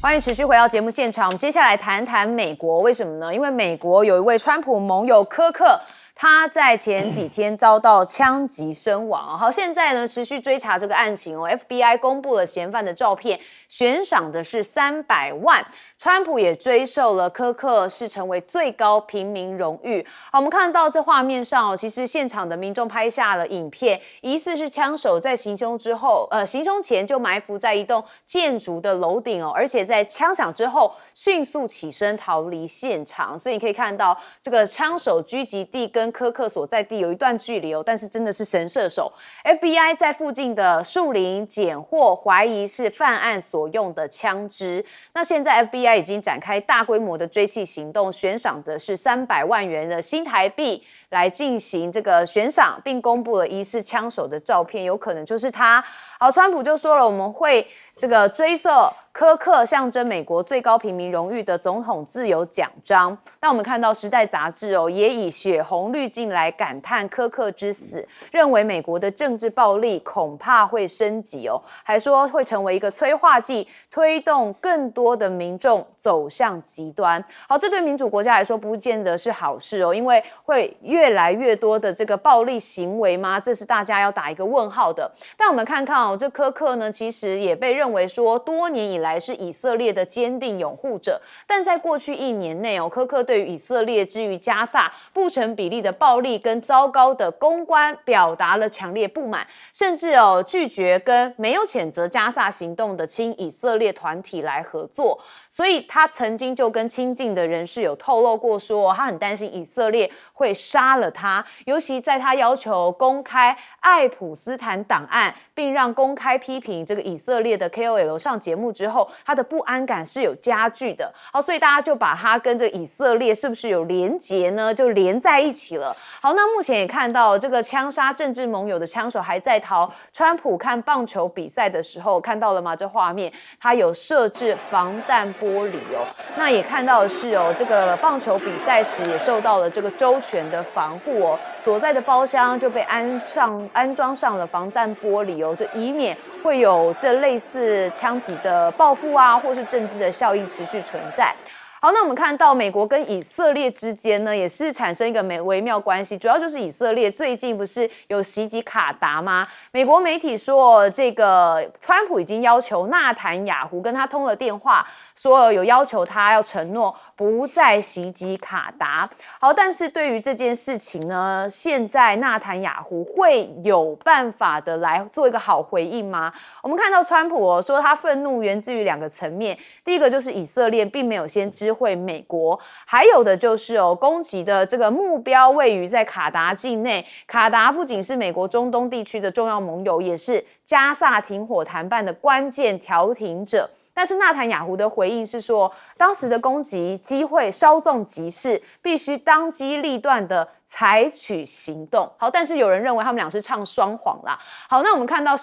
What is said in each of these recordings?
欢迎持续回到节目现场。我们接下来谈谈美国，为什么呢？因为美国有一位川普盟友柯克，他在前几天遭到枪击身亡。好，现在呢持续追查这个案情哦。FBI 公布了嫌犯的照片，悬赏的是300万。川普也追授了柯克是成为最高平民荣誉。好，我们看到这画面上其实现场的民众拍下了影片，疑似是枪手在行凶前就埋伏在一栋建筑的楼顶而且在枪响之后迅速起身逃离现场。所以你可以看到这个枪手狙击地跟柯克所在地有一段距离但是真的是神射手。FBI 在附近的树林检获怀疑是犯案所用的枪支。那现在 FBI已经展开大规模的追缉行动，悬赏的是300万元的新台币来进行这个悬赏，并公布了疑似枪手的照片，有可能就是他。好，川普就说了，我们会这个追授柯克象征美国最高平民荣誉的总统自由奖章。那我们看到《时代》杂志也以血红滤镜来感叹柯克之死，认为美国的政治暴力恐怕会升级还说会成为一个催化剂，推动更多的民众走向极端。好，这对民主国家来说不见得是好事因为会越来越多的这个暴力行为吗？这是大家要打一个问号的。但我们看看这柯克呢，其实也被认为说多年以来是以色列的坚定拥护者，但在过去1年内柯克对于以色列之于加萨不成比例的暴力跟糟糕的公关表达了强烈不满，甚至拒绝跟没有谴责加萨行动的亲以色列团体来合作。所以他曾经就跟亲近的人士有透露过说他很担心以色列会杀了他，尤其在他要求公开爱普斯坦档案，并让公开批评这个以色列的 KOL 上节目之后，他的不安感是有加剧的。好，所以大家就把他跟这个以色列是不是有连结呢？就连在一起了。好，那目前也看到这个枪杀政治盟友的枪手还在逃。川普看棒球比赛的时候看到了吗？这画面他有设置防弹玻璃那也看到的是这个棒球比赛时也受到了这个周全的防护所在的包厢就被安装上了防弹玻璃就以免会有这类似枪击的报复或是政治的效应持续存在。好，那我们看到美国跟以色列之间呢，也是产生一个微妙关系，主要就是以色列最近不是有袭击卡达吗？美国媒体说，这个川普已经要求纳坦雅胡跟他通了电话，说有要求他要承诺不再袭击卡达。好，但是对于这件事情呢，现在纳坦雅胡会有办法的来做一个好回应吗？我们看到川普说他愤怒源自于2个层面，第一个就是以色列并没有先知会美国，还有的就是攻击的这个目标位于在卡达境内。卡达不仅是美国中东地区的重要盟友，也是加萨停火谈判的关键调停者。但是纳坦雅胡的回应是说，当时的攻击机会稍纵即逝，必须当机立断的采取行动。好，但是有人认为他们俩是唱双簧啦。好，那我们看到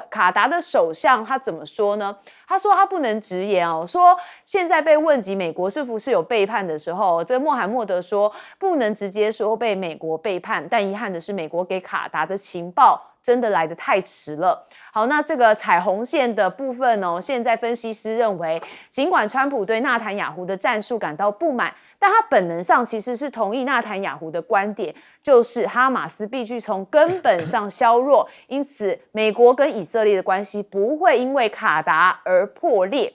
卡达的首相他怎么说呢？他说他不能直言说现在被问及美国是不是有背叛的时候，这个穆罕默德说不能直接说被美国背叛，但遗憾的是美国给卡达的情报真的来得太迟了。好，那这个彩虹线的部分现在分析师认为，尽管川普对纳坦雅胡的战术感到不满，但他本能上其实是同意纳坦雅胡的观点，就是哈马斯必须从根本上削弱，因此美国跟以色列的关系不会因为卡达而破裂。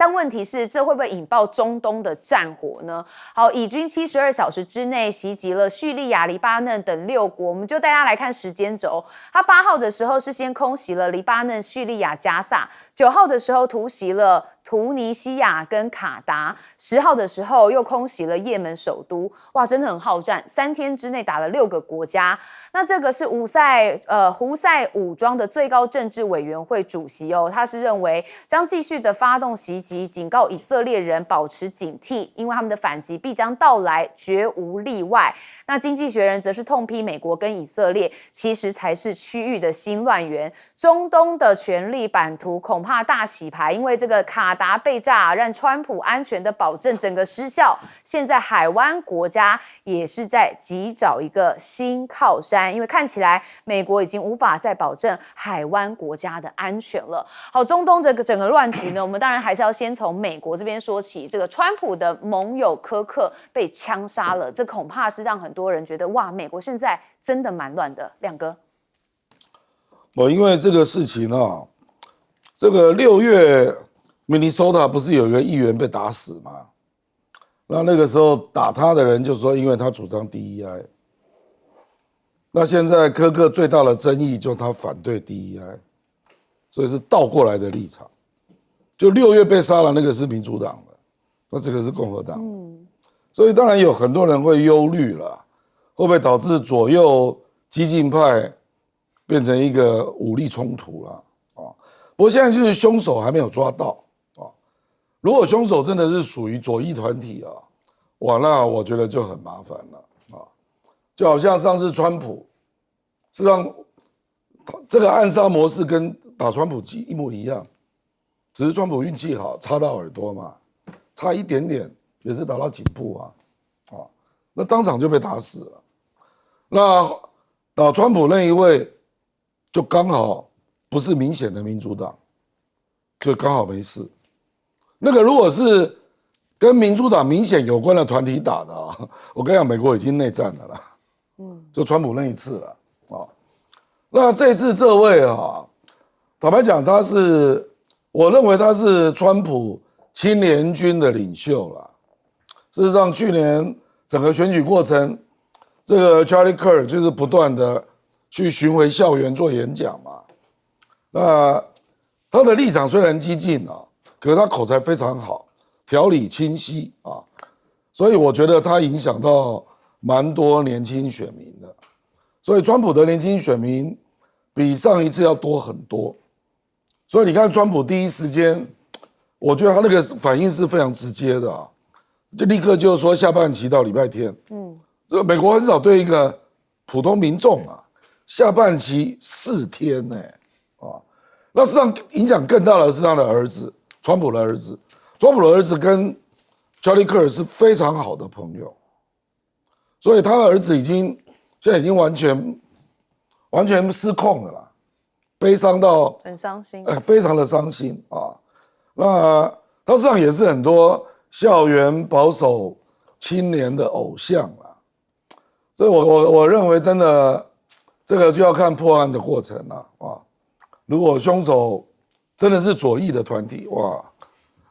但问题是，这会不会引爆中东的战火呢？好，以军72小时之内袭击了叙利亚、黎巴嫩等6国，我们就带大家来看时间轴。他8号的时候是先空袭了黎巴嫩、叙利亚、加萨，9号的时候突袭了突尼西亚跟卡达，10号的时候又空袭了也门首都。哇，真的很好战，3天之内打了6个国家。那这个是胡塞武装的最高政治委员会主席他是认为将继续的发动袭击，警告以色列人保持警惕，因为他们的反击必将到来，绝无例外。那经济学人则是痛批美国跟以色列其实才是区域的新乱源，中东的权力版图恐怕大洗牌，因为这个卡达被炸，让川普安全的保证整个失效。现在海湾国家也是在急找一个新靠山，因为看起来美国已经无法再保证海湾国家的安全了。好，中东这个整个乱局呢，我们当然还是要先从美国这边说起。这个川普的盟友柯克被枪杀了，这恐怕是让很多人觉得哇，美国现在真的蛮乱的。亮哥，因为这个事情啊，这个6月Minnesota 不是有一个议员被打死吗？那个时候打他的人就说，因为他主张 DEI。那现在柯克最大的争议就是他反对 DEI， 所以是倒过来的立场。就6月被杀了那个是民主党的，那这个是共和党。所以当然有很多人会忧虑了，会不会导致左右激进派变成一个武力冲突了啊？不过现在就是凶手还没有抓到啊。如果凶手真的是属于左翼团体啊，哇，那我觉得就很麻烦了啊。就好像上次川普，事实上这个暗杀模式跟打川普一模一样，只是川普运气好，插到耳朵嘛，差一点点也是打到颈部啊，那当场就被打死了。那打川普那一位就刚好不是明显的民主党，所以刚好没事。那个如果是跟民主党明显有关的团体打的啊，我跟你讲，美国已经内战了啦。就川普那一次了啊。那这次这位啊，坦白讲，我认为他是川普青年军的领袖了。事实上，去年整个选举过程，这个 Charlie Kirk 就是不断的去巡回校园做演讲嘛。那他的立场虽然激进啊，可是他口才非常好，条理清晰啊，所以我觉得他影响到蛮多年轻选民的。所以川普的年轻选民比上一次要多很多。所以你看，川普第一时间，我觉得他那个反应是非常直接的啊，就立刻就说下半旗到礼拜天。这个美国很少对一个普通民众啊，下半旗4天呢，那实际上影响更大的是他的儿子，川普的儿子。川普的儿子跟 Charlie Kirk 是非常好的朋友，所以他的儿子现在已经完全失控了啦，悲伤到很伤心，非常的伤心啊。那他实际上也是很多校园保守青年的偶像啦，所以我认为真的这个就要看破案的过程了啊。如果凶手真的是左翼的团体，哇，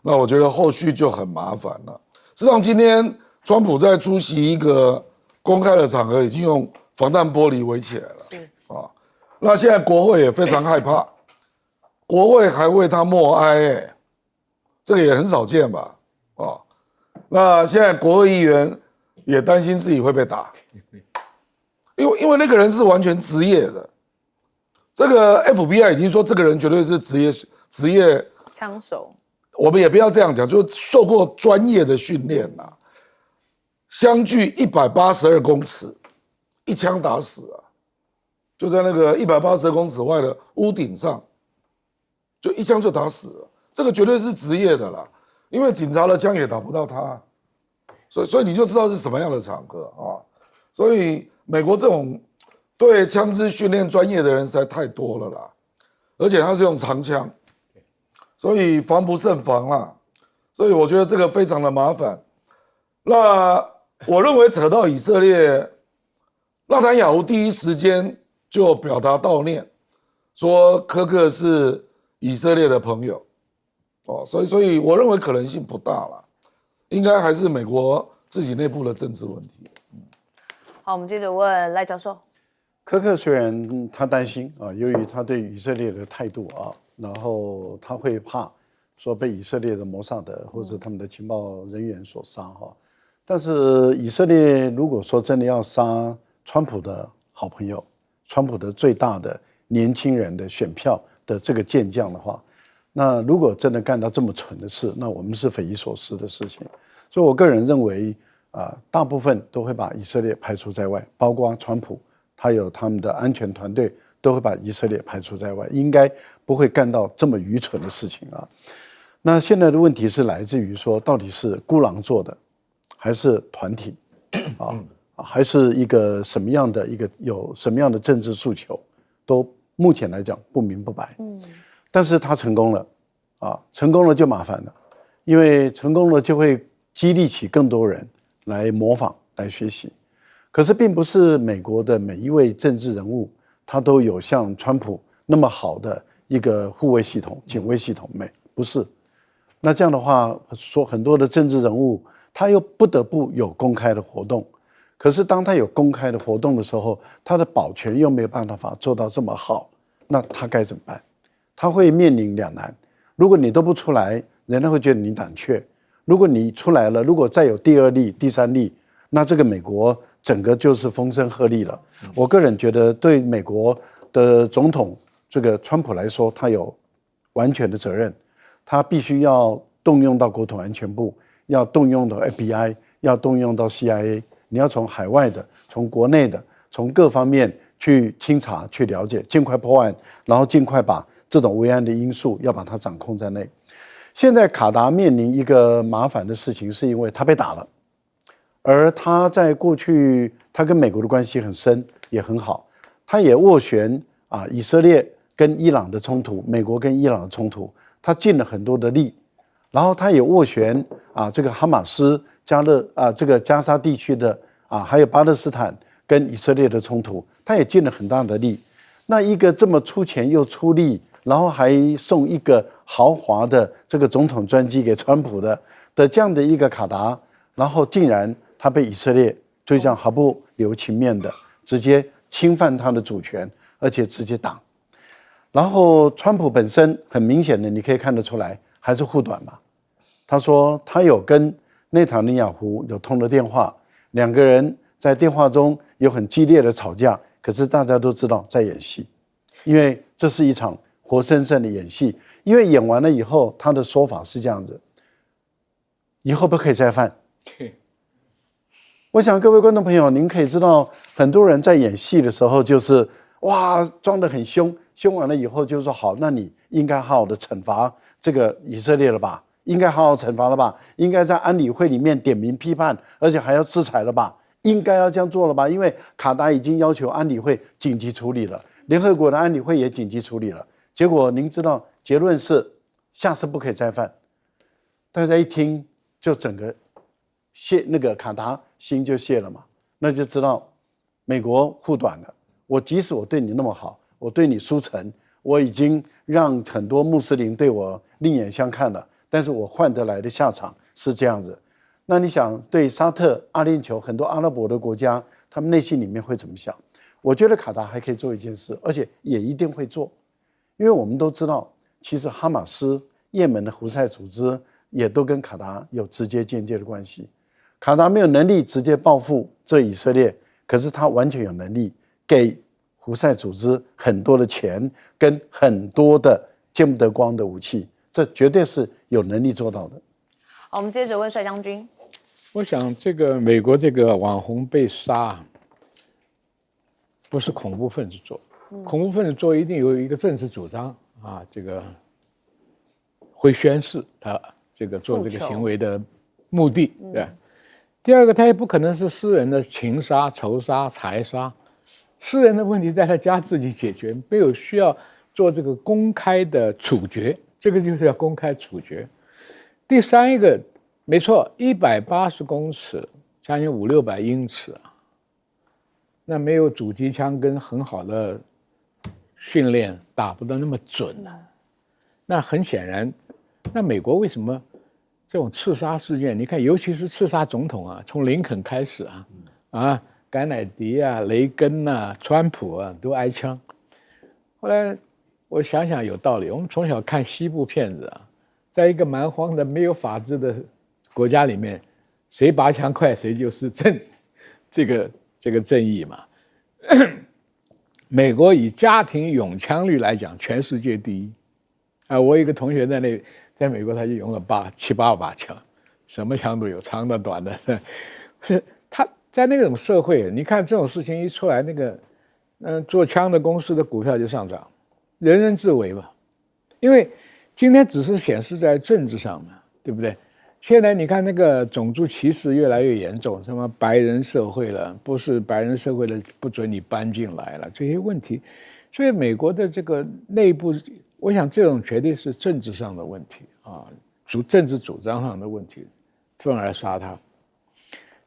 那我觉得后续就很麻烦了。事实上，今天川普在出席一个公开的场合，已经用防弹玻璃围起来了啊。那现在国会也非常害怕，国会还为他默哀，这个也很少见吧？那现在国会议员也担心自己会被打，因为那个人是完全职业的。这个 FBI 已经说这个人绝对是职业枪手。我们也不要这样讲，就受过专业的训练啦。相距182公尺，一枪打死啊！就在那个182公尺外的屋顶上，就一枪就打死了。这个绝对是职业的啦，因为警察的枪也打不到他，所以你就知道是什么样的场合啊。所以美国这种对枪支训练专业的人实在太多了啦，而且他是用长枪，所以防不胜防啦。所以我觉得这个非常的麻烦。那我认为扯到以色列，纳坦雅胡第一时间就表达悼念，说柯克是以色列的朋友，所以我认为可能性不大了，应该还是美国自己内部的政治问题。好，我们接着问赖教授。柯克虽然他担心啊，由于他对以色列的态度啊，然后他会怕说被以色列的摩萨德或者他们的情报人员所杀哈。但是以色列如果说真的要杀川普的好朋友，川普的最大的年轻人的选票的这个健将的话，那如果真的干到这么蠢的事，那我们是匪夷所思的事情。所以我个人认为大部分都会把以色列排除在外，包括川普，他有他们的安全团队都会把以色列排除在外，应该不会干到这么愚蠢的事情啊。那现在的问题是来自于说，到底是孤狼做的，还是团体还是一个什么样的有什么样的政治诉求，都目前来讲不明不白。但是他成功了，成功了就麻烦了，因为成功了就会激励起更多人来模仿、来学习。可是并不是美国的每一位政治人物，他都有像川普那么好的一个护卫系统、警卫系统，不是。那这样的话，说很多的政治人物，他又不得不有公开的活动。可是当他有公开的活动的时候，他的保全又没有办法做到这么好，那他该怎么办？他会面临两难。如果你都不出来，人家会觉得你胆怯；如果你出来了，如果再有第二例、第三例，那这个美国整个就是风声鹤唳了。我个人觉得，对美国的总统这个川普来说，他有完全的责任，他必须要动用到国土安全部，要动用到 FBI， 要动用到 CIA。你要从海外的、从国内的、从各方面去清查、去了解，尽快破案，然后尽快把这种危案的因素要把它掌控在内。现在卡达面临一个麻烦的事情，是因为他被打了，而他在过去他跟美国的关系很深，也很好，他也斡旋以色列跟伊朗的冲突，美国跟伊朗的冲突，他尽了很多的力，然后他也斡旋这个哈马斯。这个加沙地区的还有巴勒斯坦跟以色列的冲突，他也尽了很大的力。那一个这么出钱又出力，然后还送一个豪华的这个总统专机给川普的这样的一个卡达，然后竟然他被以色列就这样毫不留情面的直接侵犯他的主权，而且直接打。然后川普本身很明显的，你可以看得出来还是护短嘛。他说他有跟内塔尼亚胡有通了电话，两个人在电话中有很激烈的吵架，可是大家都知道在演戏，因为这是一场活生生的演戏。因为演完了以后，他的说法是这样子：以后不可以再犯。我想各位观众朋友，您可以知道，很多人在演戏的时候就是哇装得很凶，凶完了以后就说好，那你应该好好的惩罚这个以色列了吧？应该好好惩罚了吧？应该在安理会里面点名批判，而且还要制裁了吧？应该要这样做了吧？因为卡达已经要求安理会紧急处理了，联合国的安理会也紧急处理了。结果您知道结论是下次不可以再犯。大家一听就整个那个卡达心就泄了嘛，那就知道美国护短了。即使我对你那么好，我对你输诚，我已经让很多穆斯林对我另眼相看了。但是我换得来的下场是这样子，那你想对沙特、阿联酋很多阿拉伯的国家，他们内心里面会怎么想？我觉得卡达还可以做一件事，而且也一定会做，因为我们都知道，其实哈马斯、也门的胡塞组织也都跟卡达有直接间接的关系。卡达没有能力直接报复这以色列，可是他完全有能力给胡塞组织很多的钱跟很多的见不得光的武器。这绝对是有能力做到的。好，我们接着问帅将军。我想，这个美国这个网红被杀，不是恐怖分子做，恐怖分子做一定有一个政治主张这个会宣示他这个做这个行为的目的，对吧？第二个，他也不可能是私人的情杀、仇杀、财杀，私人的问题在他家自己解决，没有需要做这个公开的处决。这个就是要公开处决。第三一个，没错，180公尺，将近500-600英尺那没有主机枪跟很好的训练，打不到那么准那很显然，那美国为什么这种刺杀事件？你看，尤其是刺杀总统从林肯开始甘乃迪雷根川普都挨枪，后来。我想想有道理，我们从小看西部片子在一个蛮荒的没有法治的国家里面，谁拔枪快谁就是这个正义嘛。美国以家庭拥枪率来讲，全世界第一我有一个同学在美国，他就拥了7、8把枪，什么枪都有，长的短的。他在那种社会，你看这种事情一出来，那个做枪的公司的股票就上涨。人人自危吧，因为今天只是显示在政治上嘛，对不对？现在你看那个种族歧视越来越严重，什么白人社会了，不是白人社会的不准你搬进来了，这些问题，所以美国的这个内部，我想这种绝对是政治上的问题啊，政治主张上的问题，愤而杀他。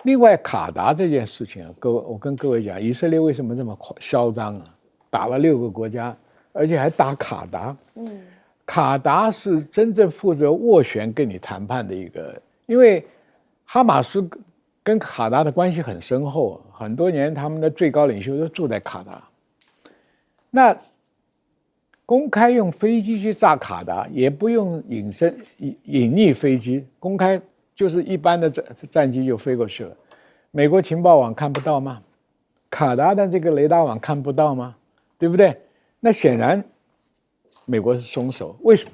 另外，卡达这件事情啊，我跟各位讲，以色列为什么这么嚣张啊？打了6个国家，而且还打卡达。卡达是真正负责斡旋跟你谈判的一个，因为哈马斯跟卡达的关系很深厚，很多年他们的最高领袖都住在卡达。那公开用飞机去炸卡达，也不用隐匿飞机，公开就是一般的战机就飞过去了。美国情报网看不到吗？卡达的这个雷达网看不到吗？对不对？那显然美国是松手，为什么？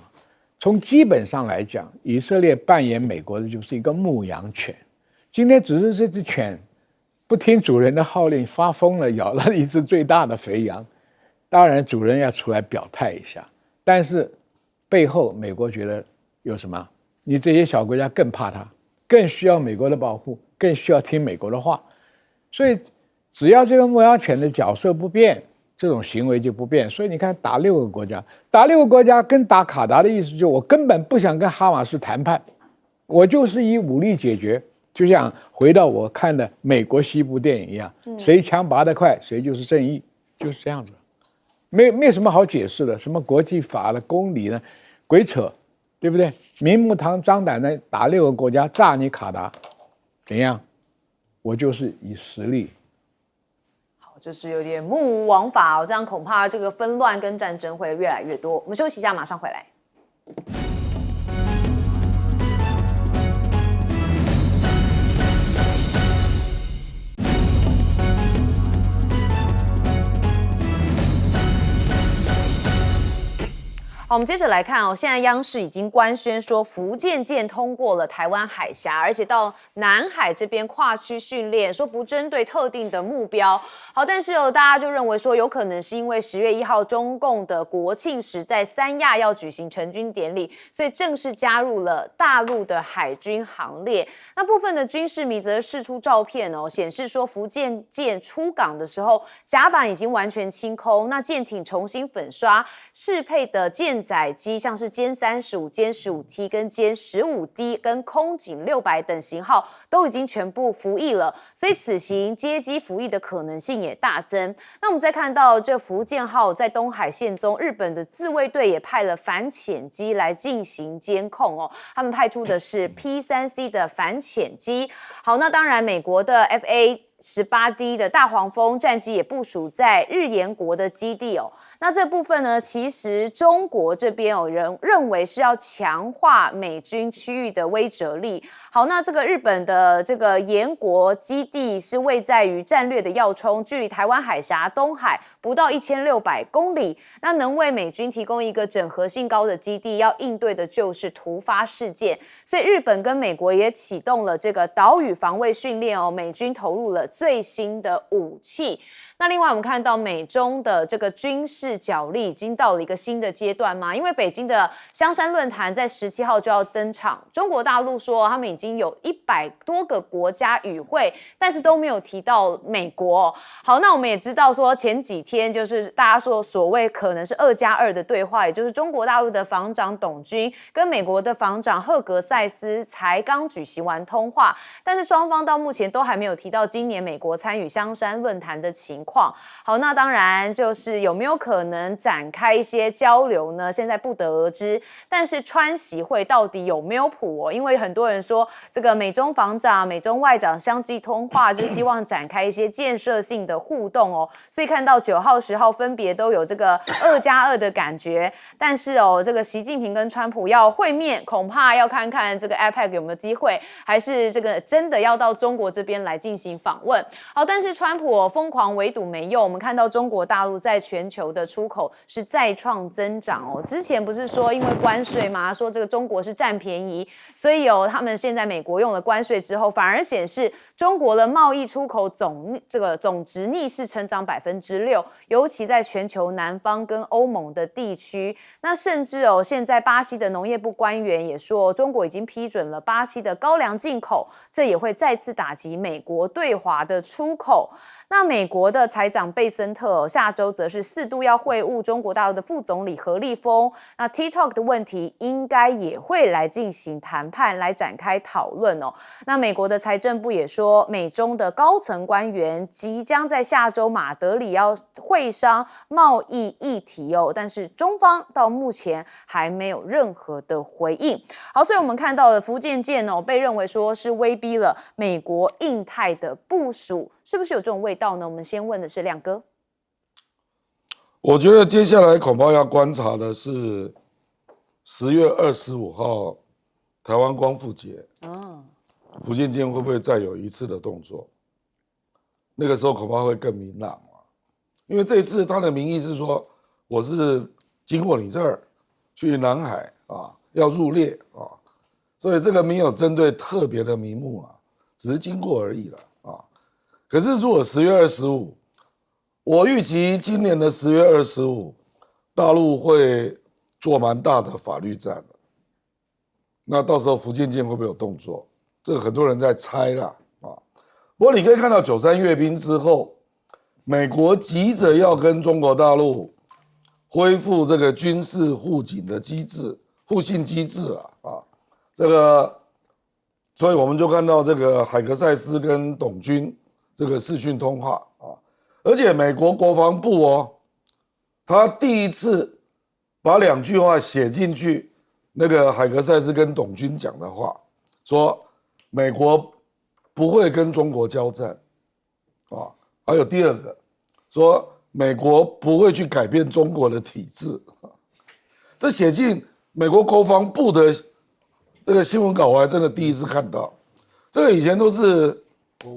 从基本上来讲，以色列扮演美国的就是一个牧羊犬。今天只是这只犬不听主人的号令，发疯了，咬了一只最大的肥羊。当然，主人要出来表态一下，但是背后美国觉得有什么？你这些小国家更怕它，更需要美国的保护，更需要听美国的话。所以，只要这个牧羊犬的角色不变，这种行为就不变。所以你看，打6个国家，打6个国家跟打卡达的意思就是我根本不想跟哈马斯谈判，我就是以武力解决。就像回到我看的美国西部电影一样，谁枪拔得快，谁就是正义，就是这样子。没什么好解释的，什么国际法的公理呢，鬼扯，对不对？明目张胆的打6个国家，炸你卡达，怎样？我就是以实力。好，就是有点目无王法哦，这样恐怕这个纷乱跟战争会越来越多。我们休息一下，马上回来。好，我们接着来看哦，现在央视已经官宣说，福建舰通过了台湾海峡，而且到南海这边跨区训练，说不针对特定的目标。好，但是大家就认为说，有可能是因为10月1号中共的国庆时在三亚要举行成军典礼，所以正式加入了大陆的海军行列。那部分的军事迷则释出照片哦，显示说福建舰出港的时候，甲板已经完全清空，那舰艇重新粉刷，适配的舰载机像是歼35、歼15T 跟歼15D 跟空警600等型号都已经全部服役了，所以此行接机服役的可能性也大增。那我们再看到这福建号在东海线中，日本的自卫队也派了反潜机来进行监控哦，他们派出的是 P3C 的反潜机。好，那当然美国的 FA-18D 的大黄蜂战机也部署在日研国的基地哦。那这部分呢，其实中国这边有人认为是要强化美军区域的威慑力。好，那这个日本的这个研国基地是位在于战略的要冲，距离台湾海峡东海不到1600公里。那能为美军提供一个整合性高的基地，要应对的就是突发事件。所以日本跟美国也启动了这个岛屿防卫训练哦，美军投入了最新的武器。那另外我们看到美中的这个军事角力已经到了一个新的阶段嘛，因为北京的香山论坛在17号就要登场，中国大陆说他们已经有100多个国家与会，但是都没有提到美国。好，那我们也知道说前几天就是大家说所谓可能是2+2的对话，也就是中国大陆的防长董军跟美国的防长赫格塞斯才刚举行完通话，但是双方到目前都还没有提到今年美国参与香山论坛的情况。好，那当然就是有没有可能展开一些交流呢？现在不得而知。但是川习会到底有没有谱哦？因为很多人说这个美中防长、美中外长相继通话，就希望展开一些建设性的互动哦。所以看到9号、10号分别都有这个2+2的感觉。但是哦，这个习近平跟川普要会面，恐怕要看看这个 APEC 有没有机会，还是这个真的要到中国这边来进行访问。好，但是川普疯狂围堵堵没用，我们看到中国大陆在全球的出口是再创增长哦。之前不是说因为关税嘛，说这个中国是占便宜，所以他们现在美国用了关税之后，反而显示中国的贸易出口总值逆势成长6%，尤其在全球南方跟欧盟的地区。那甚至现在巴西的农业部官员也说，中国已经批准了巴西的高粱进口，这也会再次打击美国对华的出口。那美国的财长贝森特下周则是4度要会晤中国大陆的副总理何立峰。那 TikTok 的问题应该也会来进行谈判，来展开讨论哦。那美国的财政部也说，美中的高层官员即将在下周马德里要会商贸易议题哦，但是中方到目前还没有任何的回应。好，所以我们看到了福建舰被认为说是威逼了美国印太的部署，是不是有这种味道呢？我们先问的是亮哥。我觉得接下来恐怕要观察的是10月25号台湾光复节，福建舰会不会再有一次的动作？那个时候恐怕会更明朗因为这一次他的名义是说我是经过你这儿去南海要入列所以这个没有针对特别的名目只是经过而已了可是如果10月25，我预期今年的10月25，大陆会做蛮大的法律战的。那到时候福建舰会不会有动作？这个很多人在猜啦不过你可以看到93阅兵之后，美国急着要跟中国大陆恢复这个军事互警的机制、互信机制这个，所以我们就看到这个海格赛斯跟董军这个视讯通话而且美国国防部他第一次把2句话写进去，那个海格赛斯跟董军讲的话，说美国不会跟中国交战还有第2个说美国不会去改变中国的体制这写进美国国防部的这个新闻稿，我还真的第一次看到，这个以前都是国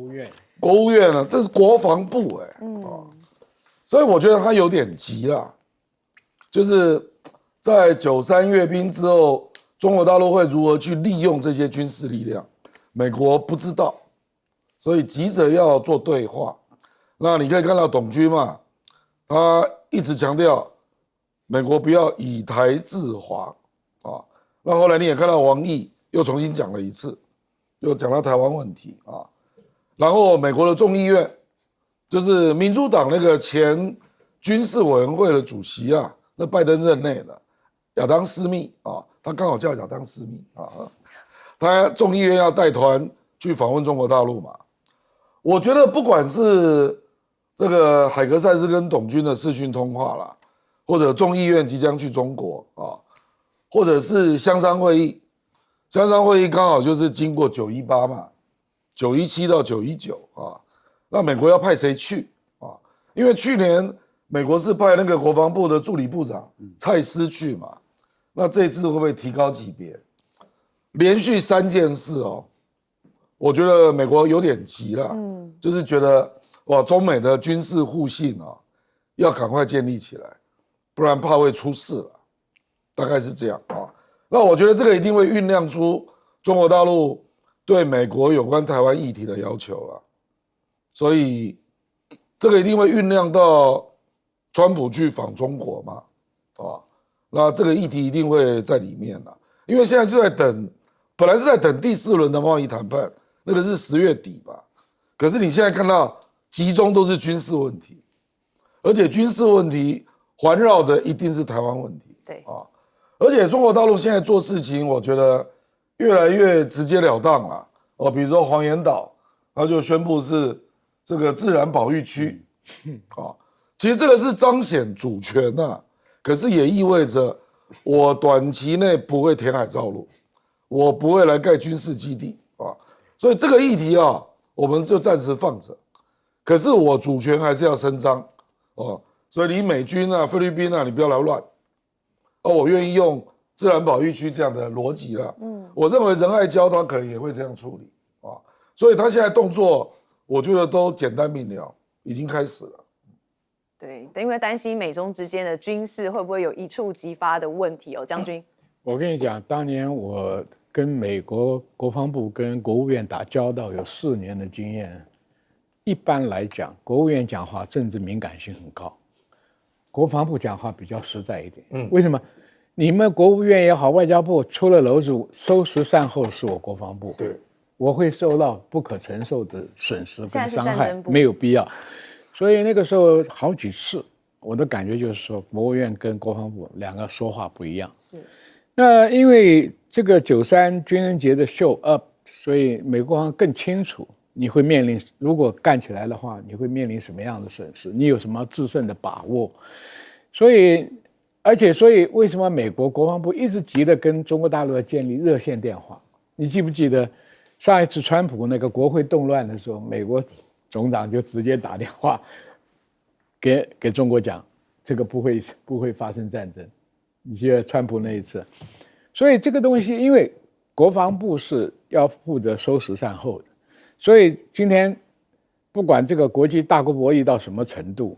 务院了，这是国防部所以我觉得他有点急啦，就是在93阅兵之后，中国大陆会如何去利用这些军事力量，美国不知道，所以急着要做对话。那你可以看到董军嘛，他一直强调美国不要以台制华那后来你也看到王毅又重新讲了一次，又讲到台湾问题然后美国的众议院就是民主党那个前军事委员会的主席那拜登任内的亚当斯密他刚好叫亚当斯密他众议院要带团去访问中国大陆嘛。我觉得不管是这个海格赛斯跟董军的视讯通话啦，或者众议院即将去中国或者是香山会议，香山会议刚好就是经过918嘛，917到919那美国要派谁去因为去年美国是派那个国防部的助理部长蔡斯去嘛，那这次会不会提高级别？连续3件事我觉得美国有点急了，就是觉得中美的军事互信要赶快建立起来，不然怕会出事了，大概是这样那我觉得这个一定会酝酿出中国大陆对美国有关台湾议题的要求所以这个一定会酝酿到川普去访中国嘛那这个议题一定会在里面因为现在就在等，本来是在等第4轮的贸易谈判，那个是10月底吧，可是你现在看到集中都是军事问题，而且军事问题环绕的一定是台湾问题，对而且中国大陆现在做事情，我觉得越来越直截了当了比如说黄岩岛，他就宣布是这个自然保育区其实这个是彰显主权可是也意味着我短期内不会填海造陆，我不会来盖军事基地所以这个议题我们就暂时放着，可是我主权还是要伸张所以你美军菲律宾你不要来乱我愿意用自然保育区这样的逻辑啦我认为仁爱礁他可能也会这样处理所以他现在动作我觉得都简单明了，已经开始了对，因为担心美中之间的军事会不会有一触即发的问题哦，将军。我跟你讲，当年我跟美国国防部跟国务院打交道有4年的经验。一般来讲，国务院讲话政治敏感性很高，国防部讲话比较实在一点。为什么？你们国务院也好，外交部出了篓子，收拾善后是我国防部，对，我会受到不可承受的损失跟伤害，部没有必要。所以那个时候好几次，我的感觉就是说，国务院跟国防部两个说话不一样。是。那因为这个93军人节的show up，所以美国方更清楚你会面临，如果干起来的话，你会面临什么样的损失，你有什么制胜的把握。所以为什么美国国防部一直急着跟中国大陆要建立热线电话？你记不记得上一次川普那个国会动乱的时候，美国总长就直接打电话给中国讲，这个不会发生战争。你记得川普那一次？所以这个东西，因为国防部是要负责收拾善后的，所以今天不管这个国际大国博弈到什么程度，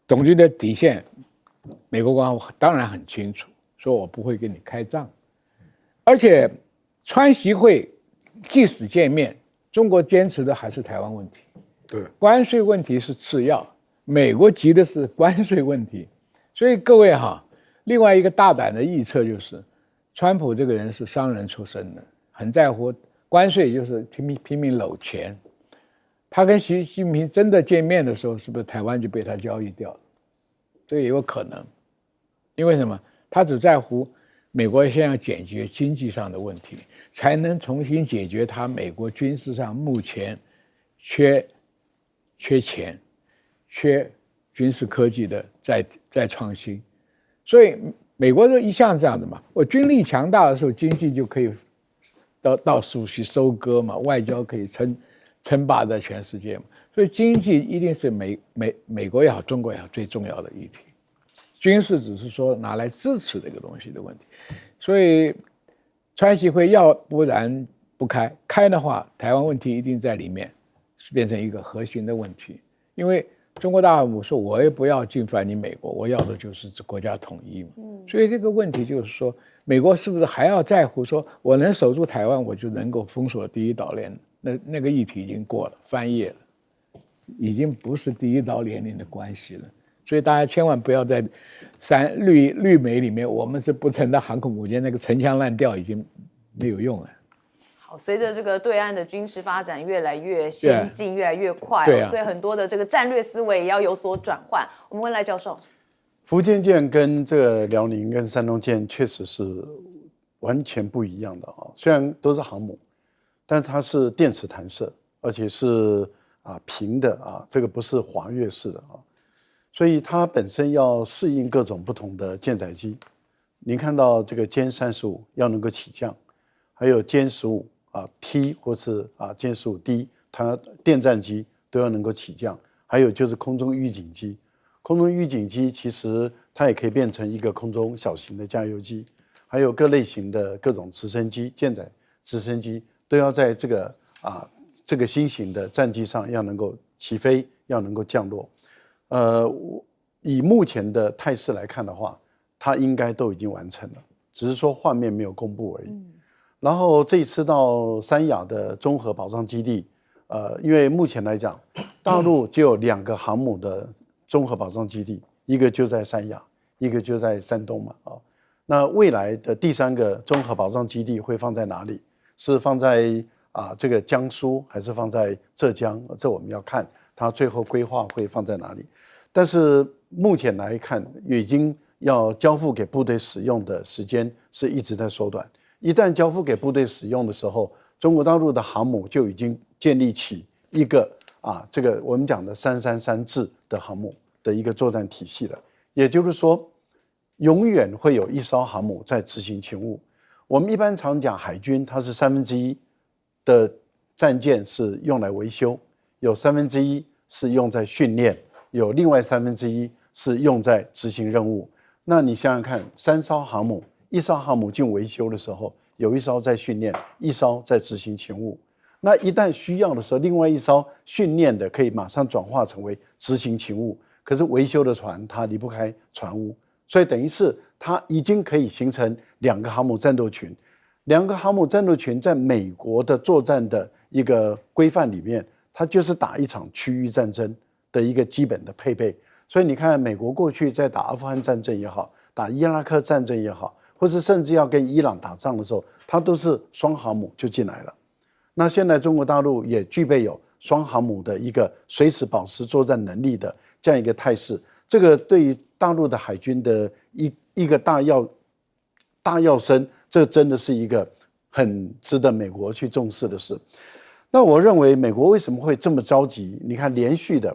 总军的底线，美国国防部当然很清楚，说我不会跟你开仗。而且川习会即使见面，中国坚持的还是台湾问题，对，关税问题是次要，美国急的是关税问题。所以各位哈，另外一个大胆的预测就是，川普这个人是商人出身的，很在乎关税，就是拼命搂钱。他跟习近平真的见面的时候，是不是台湾就被他交易掉了？这也有可能，因为什么？他只在乎美国先要解决经济上的问题，才能重新解决他美国军事上目前缺钱、缺军事科技的在创新。所以美国就一向这样的嘛，我军力强大的时候，经济就可以到处去收割嘛，外交可以称霸在全世界嘛。所以经济一定是美国也好，中国也好最重要的议题。军事只是说拿来支持这个东西的问题。所以川习会要不然不开的话，台湾问题一定在里面变成一个核心的问题。因为中国大陆说我也不要进犯你美国，我要的就是国家统一嘛。所以这个问题就是说，美国是不是还要在乎说我能守住台湾，我就能够封锁第一岛链？那个议题已经过了，翻页了，已经不是第一岛链的关系了。所以大家千万不要在绿媒里面，我们是不成的航空母舰，那个陈腔滥调已经没有用了。好，随着这个对岸的军事发展越来越先进，越来越快，所以很多的这个战略思维也要有所转换。我们问赖教授，福建舰跟这个辽宁跟山东舰确实是完全不一样的啊，虽然都是航母，但是它是电磁弹射，而且是平的啊，这个不是滑跃式的啊。所以它本身要适应各种不同的舰载机。您看到这个歼35要能够起降，还有歼15T 或是歼15D，它电战机都要能够起降。还有就是空中预警机，空中预警机其实它也可以变成一个空中小型的加油机。还有各类型的各种直升机、舰载直升机都要在这个新型的战机上要能够起飞，要能够降落。以目前的态势来看的话，它应该都已经完成了，只是说画面没有公布而已。然后这一次到三亚的综合保障基地，因为目前来讲，大陆就有2个航母的综合保障基地，一个就在三亚，一个就在山东嘛那未来的第3个综合保障基地会放在哪里？是放在这个江苏，还是放在浙江？这我们要看它最后规划会放在哪里。但是目前来看，已经要交付给部队使用的时间是一直在缩短。一旦交付给部队使用的时候，中国大陆的航母就已经建立起一个这个我们讲的333制的航母的一个作战体系了。也就是说，永远会有一艘航母在执行勤务。我们一般常讲海军，它是1/3的战舰是用来维修，有1/3是用在训练，有另外1/3是用在执行任务。那你想想看，3艘航母，一艘航母进维修的时候，有一艘在训练，一艘在执行勤务。那一旦需要的时候，另外一艘训练的可以马上转化成为执行勤务。可是维修的船它离不开船坞，所以等于是它已经可以形成2个航母战斗群。2个航母战斗群在美国的作战的一个规范里面，它就是打一场区域战争的一个基本的配备。所以你看，美国过去在打阿富汗战争也好，打伊拉克战争也好，或是甚至要跟伊朗打仗的时候，它都是双航母就进来了。那现在中国大陆也具备有双航母的一个随时保持作战能力的这样一个态势，这个对于大陆的海军的一个大要升，这真的是一个很值得美国去重视的事。那我认为美国为什么会这么着急？你看连续的。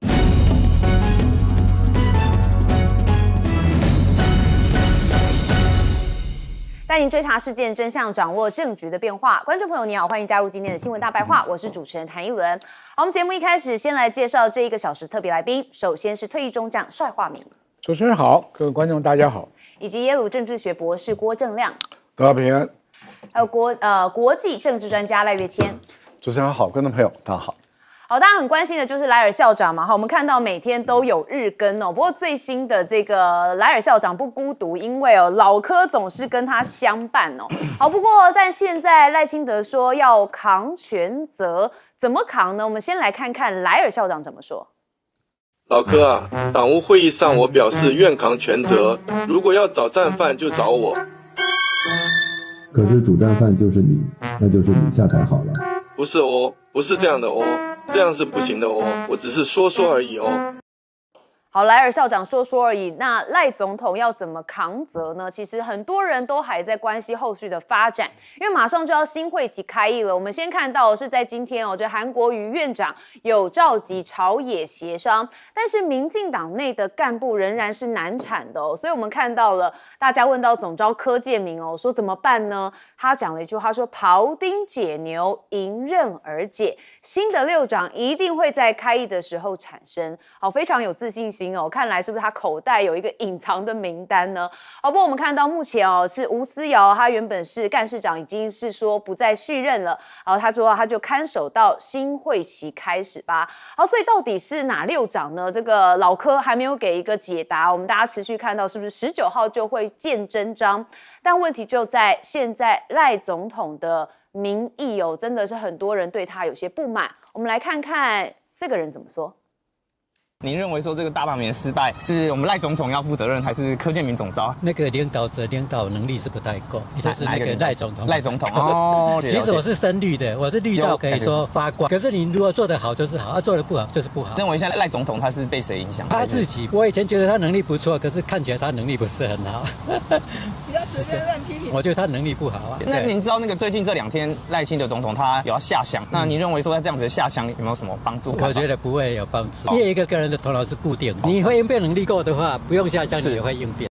带您追查事件真相，掌握政局的变化。观众朋友，你好，欢迎加入今天的新闻大白话，我是主持人谭一伦。好，我们节目一开始先来介绍这1个小时特别来宾，首先是退役中将帅化明，主持人好，各位观众大家好，以及耶鲁政治学博士郭正亮，大家平安。还有国际政治专家赖岳谦。主持人好，观众朋友大家好。好，大家很关心的就是莱尔校长嘛，好，我们看到每天都有日更哦。不过最新的这个莱尔校长不孤独，因为老柯总是跟他相伴哦。好，不过但现在赖清德说要扛全责，怎么扛呢？我们先来看看莱尔校长怎么说。老柯啊，党务会议上我表示愿扛全责，如果要找战犯就找我。可是主战犯就是你，那就是你下台好了。不是哦，不是这样的哦。这样是不行的哦，我只是说说而已哦。好，莱尔校长说说而已。那赖总统要怎么扛责呢？其实很多人都还在关心后续的发展，因为马上就要新会期开议了。我们先看到的是在今天这韩国瑜院长有召集朝野协商，但是民进党内的干部仍然是难产的所以我们看到了大家问到总召柯建铭说怎么办呢？他讲了一句话说：“庖丁解牛，迎刃而解。”新的6长一定会在开议的时候产生。好，非常有自信心。看来是不是他口袋有一个隐藏的名单呢？好，不过我们看到目前是吴思瑶，他原本是干事长，已经是说不再续任了。然后他说他就看守到新会期开始吧。好，所以到底是哪6长呢？这个老柯还没有给一个解答，我们大家持续看到是不是19号就会见真章？但问题就在现在赖总统的民意真的是很多人对他有些不满。我们来看看这个人怎么说。您认为说这个大罢免失败是我们赖总统要负责任，还是柯建铭总召？那个领导者领导能力是不太够，也就是那个赖总统。赖总统哦，其实我是深绿的，我是绿到可以说发光。可是你如果做得好就是好，做得不好就是不好。认为现在赖总统他是被谁影响？他自己。我以前觉得他能力不错，可是看起来他能力不是很好。比较随便乱批评。我觉得他能力不好啊。那您知道那个最近这2天赖清德总统他有要下乡，那您认为说他这样子的下乡有没有什么帮助？我觉得不会有帮助，因为一个人的头脑是固定。你会应变能力够的话，不用下乡你也会应变。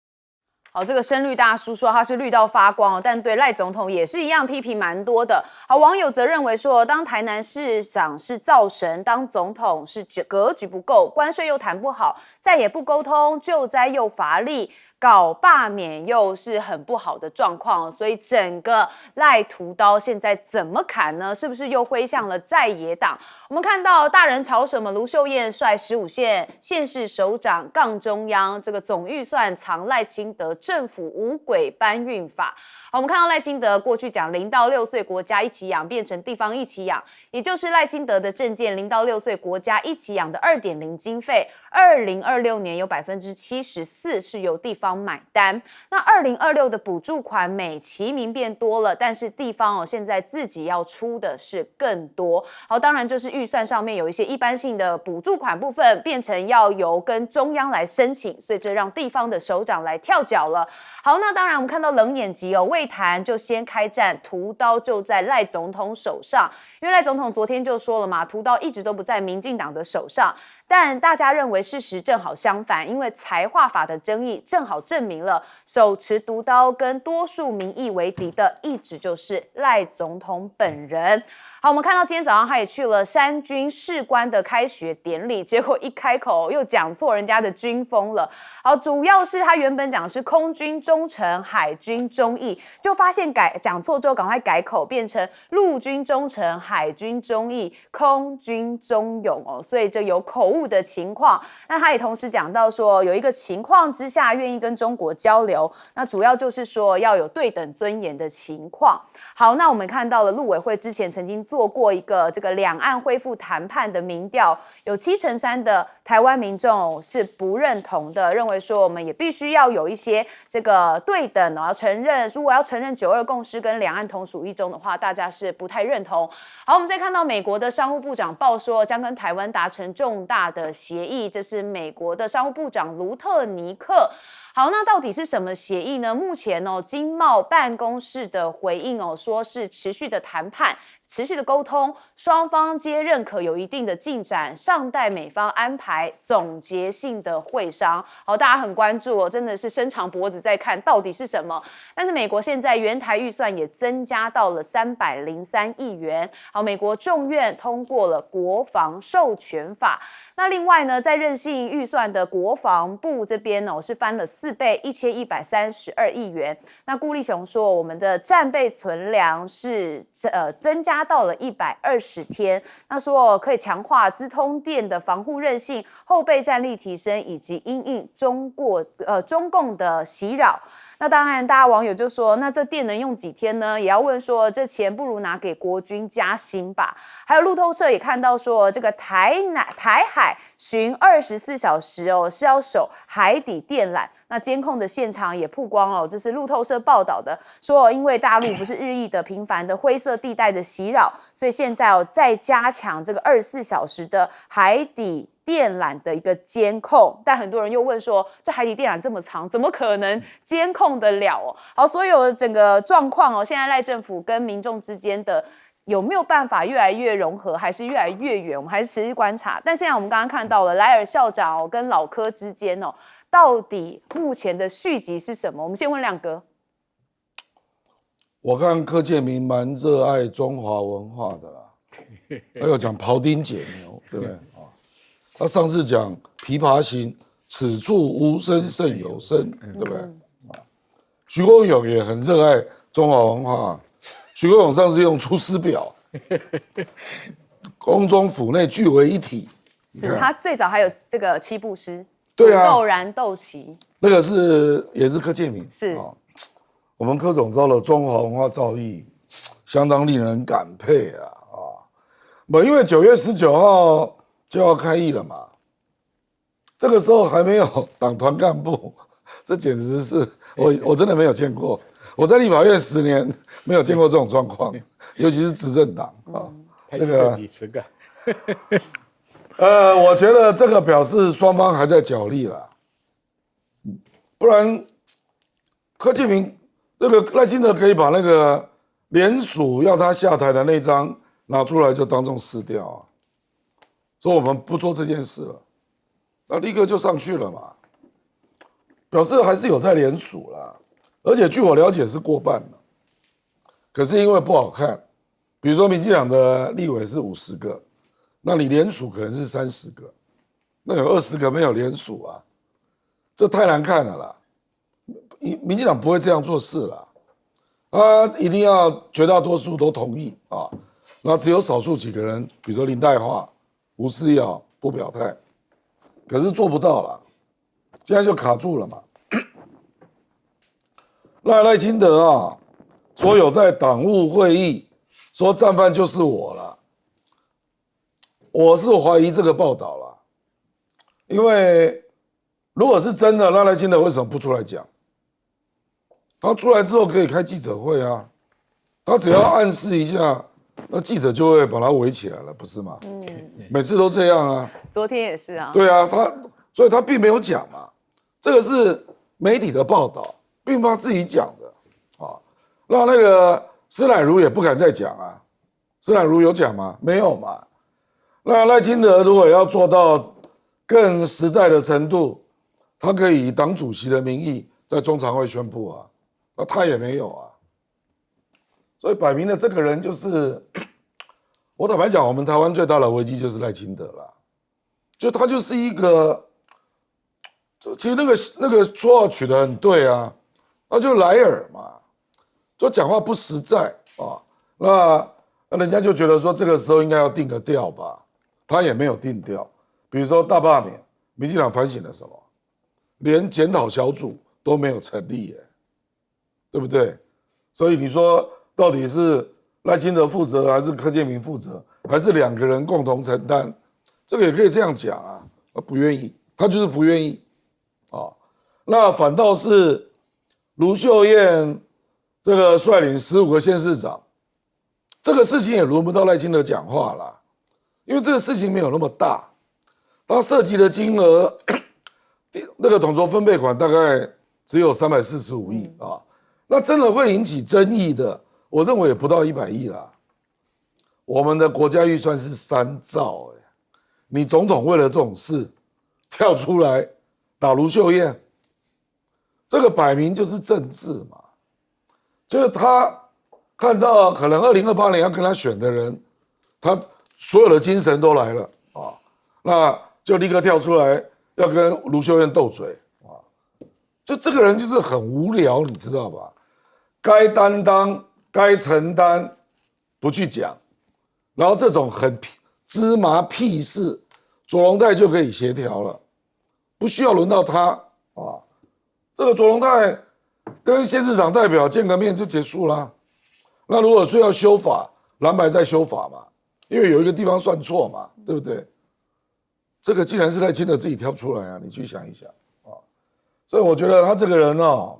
好，这个深绿大叔说他是绿到发光但对赖总统也是一样批评蛮多的。好，网友则认为说，当台南市长是造神，当总统是格局不够，关税又谈不好，再也不沟通，救灾又乏力，搞罢免又是很不好的状况，所以整个赖屠刀现在怎么砍呢？是不是又挥向了在野党？我们看到大人吵什么？卢秀燕率15县县市首长杠中央，这个总预算藏赖清德政府五轨搬运法。好，我们看到赖清德过去讲0到6岁国家一起养变成地方一起养，也就是赖清德的政见0到6岁国家一起养的 2.0 经费，2026年有74%是由地方买单。那2026的补助款美其名变多了，但是地方现在自己要出的是更多。好，当然就是预算上面有一些一般性的补助款部分变成要由跟中央来申请，所以这让地方的首长来跳脚了。好，那当然我们看到冷眼级未谈就先开战，屠刀就在赖总统手上。因为赖总统昨天就说了嘛，屠刀一直都不在民进党的手上。但大家认为事实正好相反，因为财划法的争议正好证明了手持毒刀跟多数民意为敌的一直就是赖总统本人。好，我们看到今天早上他也去了三军士官的开学典礼，结果一开口又讲错人家的军风了。好，主要是他原本讲的是空军忠诚，海军忠义，就发现讲错之后赶快改口，变成陆军忠诚，海军忠义，空军忠勇所以这有口误务的情况。那他也同时讲到说，有一个情况之下愿意跟中国交流，那主要就是说要有对等尊严的情况。好，那我们看到了陆委会之前曾经做过一个这个两岸恢复谈判的民调，有73%的台湾民众是不认同的，认为说我们也必须要有一些这个对等要承认，如果要承认9·2共识跟两岸同属一中的话，大家是不太认同。好，我们再看到美国的商务部长报说将跟台湾达成重大的协议，这是美国的商务部长卢特尼克。好，那到底是什么协议呢？目前经贸办公室的回应说是持续的谈判，持续的沟通，双方皆认可有一定的进展，尚待美方安排总结性的会商。好，大家很关注真的是伸长脖子在看到底是什么。但是美国现在援台预算也增加到了303亿元。好，美国众院通过了国防授权法。那另外呢，在任性预算的国防部这边是翻了4倍，1132亿元。那顾立雄说，我们的战备存粮是增加到了120天。那说可以强化资通电的防护韧性、后备战力提升，以及因应中共的袭扰。那当然，大家网友就说，那这电能用几天呢？也要问说，这钱不如拿给国军加薪吧。还有路透社也看到说，这个台海巡24小时是要守海底电缆。那监控的现场也曝光这是路透社报道的，说因为大陆不是日益的频繁的灰色地带的袭扰，所以现在再加强这个24小时的海底电缆的一个监控。但很多人又问说，这海底电缆这么长，怎么可能监控得了好，所有的整个状况现在赖政府跟民众之间的有没有办法越来越融合，还是越来越远，我们还是持续观察。但现在我们刚刚看到了莱尔校长跟老柯之间到底目前的续集是什么？我们先问亮哥。我看柯建铭蛮热爱中华文化的啦，他有讲庖丁解牛，对不对？他上次讲琵琶行，此处无声胜有声，对不对？徐国勇也很热爱中华文化。徐国勇上次用《出师表》，宫中府内俱为一体。是他最早还有这个七步诗，对啊，斗燃斗旗，那个也是柯建铭。是，我们柯总招的中华文化造诣相当令人感佩啊！因为9月19号就要开议了嘛，这个时候还没有党团干部，这简直是我真的没有见过。我在立法院10年没有见过这种状况，尤其是执政党这个你吃个，我觉得这个表示双方还在角力啦，不然柯建铭这个赖清德可以把那个联署要他下台的那张拿出来就当众撕掉说我们不做这件事了，那立刻就上去了嘛，表示还是有在联署啦。而且据我了解是过半了，可是因为不好看，比如说民进党的立委是50个，那你联署可能是30个，那有20个没有联署这太难看了啦。民进党不会这样做事啦，他一定要绝大多数都同意那只有少数几个人，比如说林岱樺、吴思瑶不表态，可是做不到啦，现在就卡住了嘛。赖清德说有在党务会议说战犯就是我了，我是怀疑这个报道了，因为如果是真的，那赖清德为什么不出来讲？他出来之后可以开记者会他只要暗示一下，那记者就会把他围起来了，不是吗？每次都这样昨天也是对所以他并没有讲嘛，这个是媒体的报道。并不是他自己讲的那个施乃如也不敢再讲施乃如有讲吗？没有嘛。那赖清德如果要做到更实在的程度，他可以以党主席的名义在中常会宣布那他也没有所以摆明了这个人就是我坦白讲，我们台湾最大的危机就是赖清德啦，就他就是一个，其实那个绰号取得很对那就莱尔嘛，就讲话不实在那人家就觉得说这个时候应该要定个调吧，他也没有定调，比如说大罢免，民进党反省了什么？连检讨小组都没有成立耶，对不对？所以你说到底是赖清德负责，还是柯建铭负责，还是两个人共同承担？这个也可以这样讲啊，他不愿意，他就是不愿意啊。那反倒是卢秀燕这个率领15个县市长，这个事情也轮不到赖清德讲话啦，因为这个事情没有那么大，它涉及的金额，那个统筹分配款大概只有345亿啊，那真的会引起争议的，我认为也不到100亿啦。我们的国家预算是3兆，你总统为了这种事跳出来打卢秀燕，这个摆明就是政治嘛。就是他看到可能2028年要跟他选的人，他所有的精神都来了啊，那就立刻跳出来要跟卢秀燕斗嘴啊。就这个人就是很无聊，你知道吧？该担当、该承担不去讲，然后这种很芝麻屁事，左荣泰就可以协调了，不需要轮到他啊。这个左荣泰跟县市长代表见个面就结束了。那如果说要修法，蓝白再修法嘛，因为有一个地方算错嘛，对不对？这个既然是赖清德自己挑出来啊，你去想一想啊。所以我觉得他这个人哦，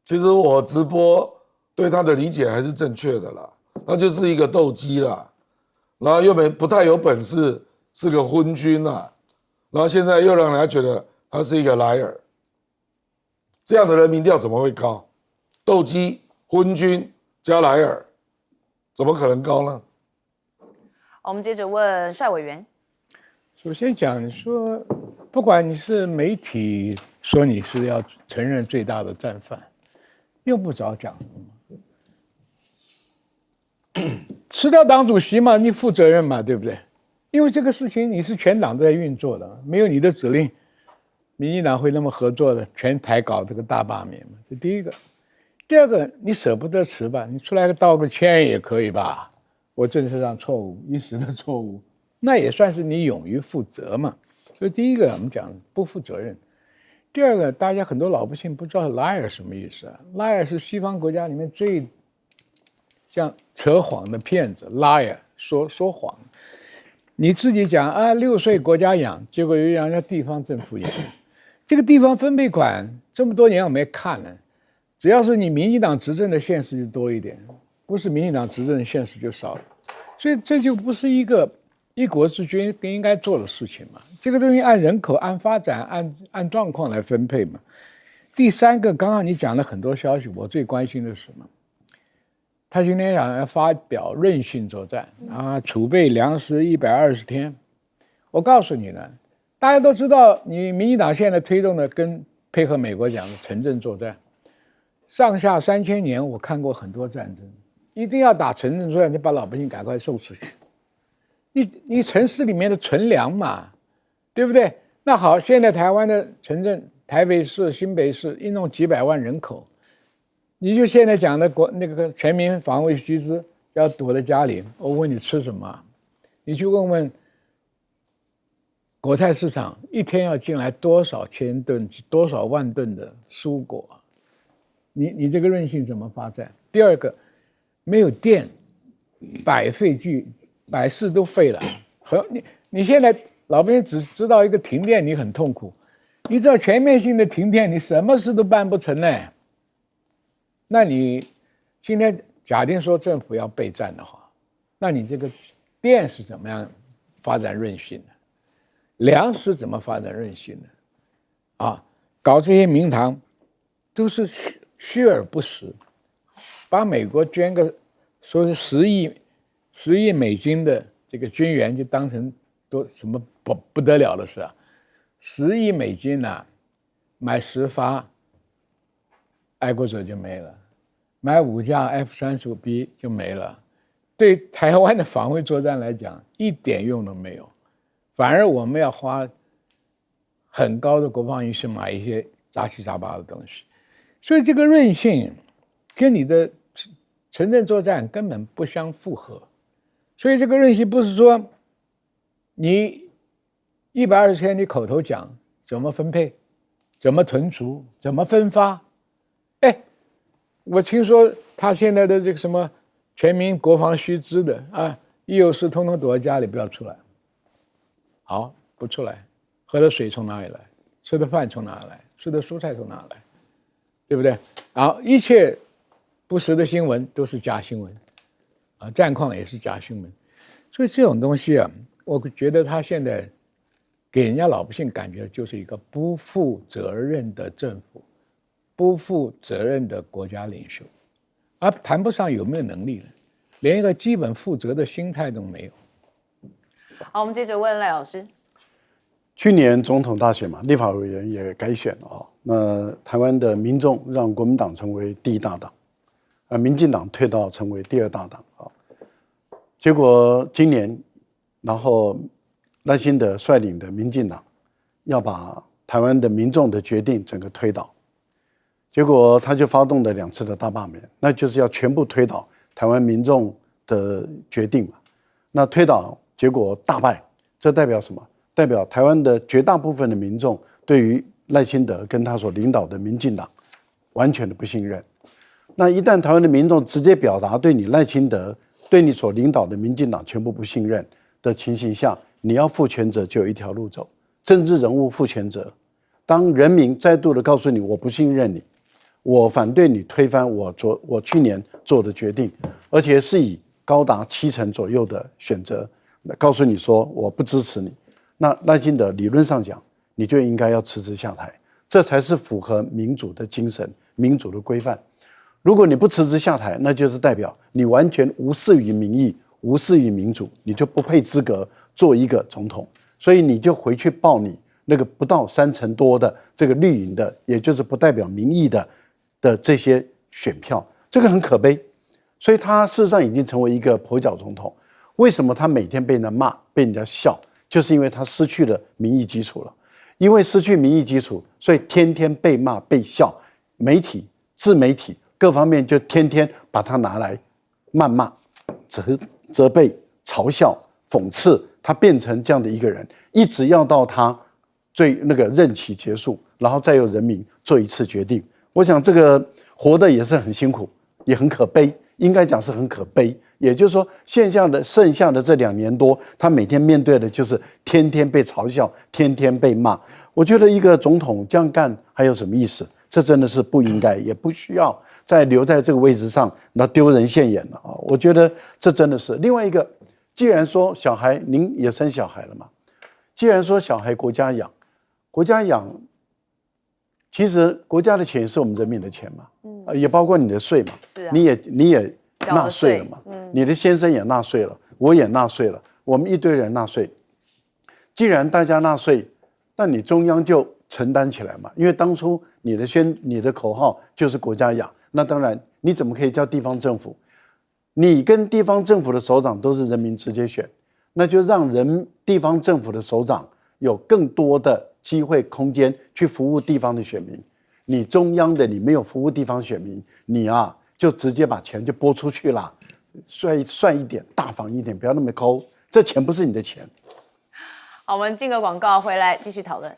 其实我直播对他的理解还是正确的啦，他就是一个斗鸡啦，然后又不太有本事，是个昏君啦，然后现在又让人家觉得他是一个莱尔。这样的人民调怎么会高？斗鸡、昏君加莱尔，怎么可能高呢？我们接着问帅委员。首先讲，你说不管你是媒体说你是要承认最大的战犯，用不着讲。吃掉党主席嘛，你负责任嘛，对不对？因为这个事情你是全党在运作的，没有你的指令，民进党会那么合作的全台搞这个大罢免嘛？这第一个。第二个，你舍不得辞吧？你出来道个歉也可以吧？我政策上错误，一时的错误，那也算是你勇于负责嘛。所以第一个我们讲不负责任。第二个，大家很多老百姓不知道 liar 什么意思啊 ？liar 是西方国家里面最像扯谎的骗子 ，liar 说谎。你自己讲啊，6岁国家养，结果又让人家地方政府养。这个地方分配款这么多年我没看了，只要是你民进党执政的县市就多一点，不是民进党执政的县市就少了。所以这就不是一个一国之君应该做的事情嘛。这个东西按人口、按发展、按状况来分配嘛。第三个，刚刚你讲了很多消息，我最关心的是什么？他今天想要发表韧性作战啊，储备粮食120天。我告诉你呢，大家都知道，你民进党现在推动的跟配合美国讲的城镇作战，上下3000年，我看过很多战争，一定要打城镇作战，就把老百姓赶快送出去。你城市里面的存粮嘛，对不对？那好，现在台湾的城镇，台北市、新北市一弄几百万人口，你就现在讲的那个全民防卫须知要躲在家里，我问你吃什么？你去问问果菜市场一天要进来多少千吨、多少万吨的蔬果，你这个韧性怎么发展？第二个，没有电，百事都废了。你现在老百姓只知道一个停电，你很痛苦。你知道全面性的停电，你什么事都办不成呢？那你今天假定说政府要备战的话，那你这个电是怎么样发展韧性的？粮食怎么发展韧性的？啊，搞这些名堂都是虚而不实，把美国捐个说是10亿美金的这个军援就当成都什么不得了的事啊！10亿美金啊，买10发爱国者就没了，买5架 F-35B 就没了，对台湾的防卫作战来讲一点用都没有，反而我们要花很高的国防预算买一些杂七杂八的东西，所以这个韧性跟你的城镇作战根本不相符合。所以这个韧性不是说你120天你口头讲怎么分配，怎么存储，怎么分发，哎，我听说他现在的这个什么全民国防须知的啊，一有事通通躲在家里不要出来。好，不出来，喝的水从哪里来？吃的饭从哪里来？吃的蔬菜从哪里来？对不对？好，一切不实的新闻都是假新闻，啊，战况也是假新闻，所以这种东西啊，我觉得他现在给人家老百姓感觉就是一个不负责任的政府，不负责任的国家领袖，而谈不上有没有能力了，连一个基本负责的心态都没有。好，我们接着问赖老师。去年总统大选嘛，立法委员也改选了啊。那台湾的民众让国民党成为第一大党，民进党退到成为第二大党啊。结果今年，然后赖清德率领的民进党要把台湾的民众的决定整个推倒，结果他就发动了2次的大罢免，那就是要全部推倒台湾民众的决定嘛。那推倒结果大败，这代表什么？代表台湾的绝大部分的民众对于赖清德跟他所领导的民进党完全的不信任。那一旦台湾的民众直接表达对你赖清德、对你所领导的民进党全部不信任的情形下，你要负全责就有一条路走，政治人物负全责。当人民再度的告诉你我不信任你，我反对你推翻我去年做的决定，而且是以高达70%左右的选择告诉你说我不支持你，那赖清德理论上讲，你就应该要辞职下台，这才是符合民主的精神、民主的规范。如果你不辞职下台，那就是代表你完全无视于民意、无视于民主，你就不配资格做一个总统。所以你就回去报你那个不到30%多的这个绿营的，也就是不代表民意的这些选票，这个很可悲。所以他事实上已经成为一个跛脚总统。为什么他每天被人家骂、被人家笑？就是因为他失去了民意基础了，因为失去民意基础，所以天天被骂被笑，媒体、自媒体各方面就天天把他拿来谩骂、责备、嘲笑、讽刺，他变成这样的一个人，一直要到他那个任期结束，然后再由人民做一次决定。我想这个活得也是很辛苦，也很可悲，应该讲是很可悲。也就是说，剩下的这2年多，他每天面对的就是天天被嘲笑，天天被骂。我觉得一个总统这样干还有什么意思？这真的是不应该，也不需要再留在这个位置上，那丢人现眼了啊！我觉得这真的是另外一个。既然说小孩，您也生小孩了嘛？既然说小孩国家养，其实国家的钱是我们人民的钱嘛，也包括你的税嘛，是啊，你也纳税了嘛，你的先生也纳税了，我也纳税了，我们一堆人纳税。既然大家纳税，那你中央就承担起来嘛，因为当初你的口号就是国家养，那当然你怎么可以叫地方政府？你跟地方政府的首长都是人民直接选，那就让地方政府的首长有更多的机会空间去服务地方的选民。你中央的你没有服务地方选民，你啊就直接把钱就拨出去了，算一点，大方一点，不要那么抠，这钱不是你的钱。好，我们进个广告回来继续讨论。